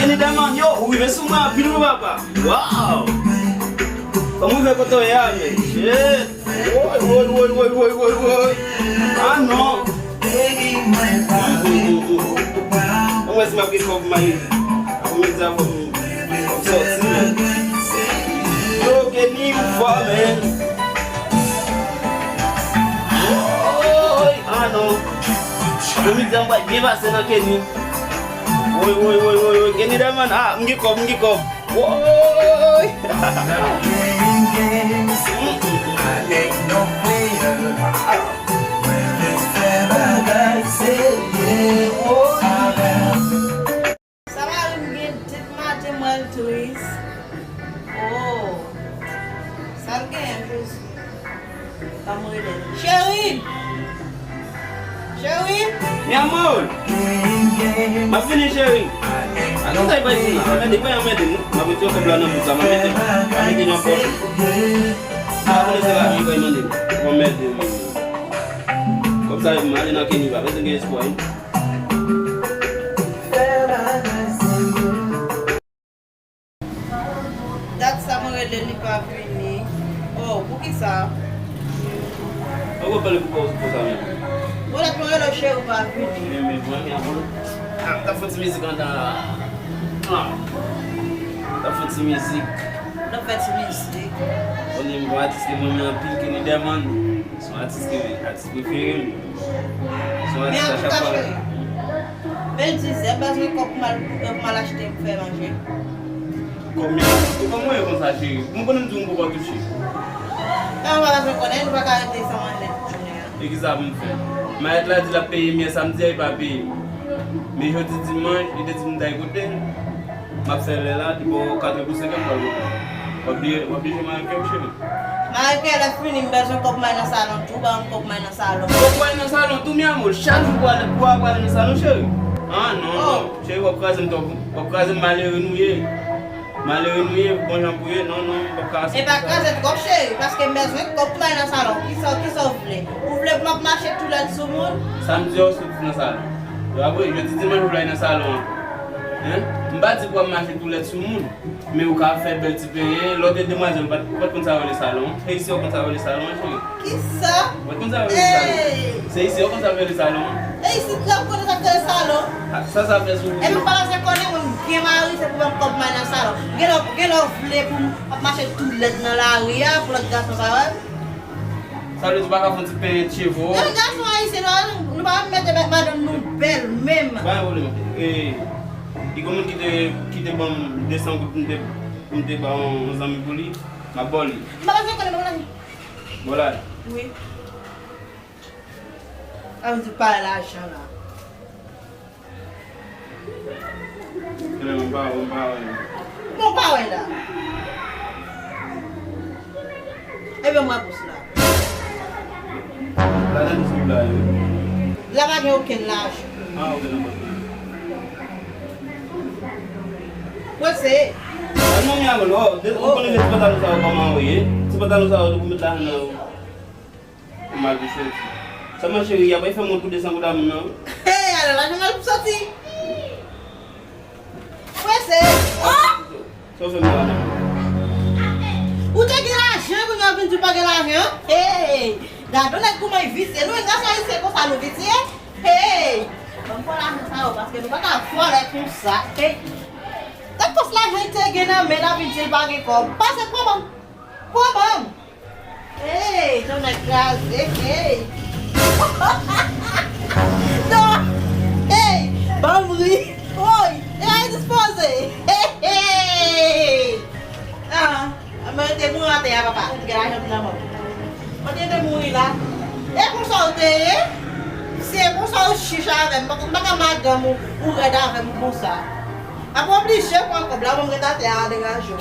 Gini daman yo, uive suma bilu baba. Wow. Kamu uive koto ya me. Shit. Woi. Ah no. Não é uma coisa como mais comida como sozinha. Eu que nem fome. Oi, ah não. Comida vai viva cena que nem. Oi, que nem da man. Ah, mengikop. Oi. Sherwin? Meu amor! Mas fini Sherwin? Não sai para isso, mas depois eu meto, mas eu estou falando muito, mas meto não posso. Ah, vou levar a minha mãe, vou meter. Como sabe, mas não quer nem vai, vai ter que expor. That's Samuel Delipa Vini. Oh, por que ça? Eu vou falar para você mesmo. Olha para ele cheio para Vini. Meu amor. Ah, tá fazendo música tá. Tá fazendo música. Não faz music. Onde eu artista que me apil que me demanda. São artistas que preferem. São artistas que acham. Bem dizer, mas eu compro mal acheter para faire manger. Como eu vou fazer? Como eu não tenho um pouco de chip? Não, mas eu conheço para cá ter essa maneira. E que sabe me faire? Mas là, tu as payé, mais samedi, il va payer. Mais jeudi, dimanche, il dit que tu as écouté. Je vais là, tu peux 4 pour 5 pour obligé de marquer au chéri. Mas que ela fini besoin comme mais dans salon, tout va comme mais dans salon. Pourquoi dans salon tout mon amour, chaque jour pour aller dans salon chéri. Ah non, chéri, on va craser malheureux noué. Malheureux noué, bon jamboué, non, pas casser. Et pas casser trop chéri parce que besoin comme mais dans salon, qui sont voulez. Vous voulez pas marcher tout là sur monde? Samedi aussi dans salon. Je dis dimanche je vais dans salon. Hein? Je ne vais pas marcher tout là sur monde. Mais vous pouvez faire belle petit peu. L'autre demoiselle pas comme ça dans le salon. C'est ici comme ça dans le salon, chéri. Qui ça? Pas comme ça dans le salon. C'est ici comme ça dans le salon. Et ici là on connaît ça dans le salon. Ça fait souvent. Et me parler ça connaît mon bien mari c'est pour comme mais dans salon. Gelo voulez pour marcher tout là dans la rue pour le garçon ça va. Ça veut dire pas qu'on se paye chez vous. Le garçon ici là, nous va mettre madame nous belle même. Et comment qui te bon descend pour te ba on amis pour lui, ma boli. Maman ça connaît maman. Voilà. Oui. On dit pas l'argent là. On va. Mon pas ouais là. Et bien moi pour cela. Là dessus là. Là pas aucun l'argent. Ah OK d'accord. Quoi c'est? Non mais alors, on connaît les pantalons ça comment envoyer. Ces pantalons ça on mettre là dans ma bouche. Ça ma chérie, il y a pas fait mon tour de sang dame non. Eh alors là je mal sorti. Quoi c'est? Ça fait mal. Où t'as gagné l'argent pour nous venir pas gagner l'argent? Hey, gardons les comment ils vivent, nous on a c'est comme ça nous vivons. Hey, on prend l'argent ça parce que nous pas qu'à faire comme ça. Hey. T'as pas l'argent t'es gagné mais là vite pas comme. Passe comment? Hey, t'en as grâce. Hey. Non. Hey, bambri. Oi, endispoze. Hey. Ah, mas tem muito até a papai, que garagem na mão. Mas tem muito lá. É com solteiro, se é com só o xixi, vem, mas como é que a madame o redar vem com ça? A pobre chefe com a cobra, vamos redar até a degajou.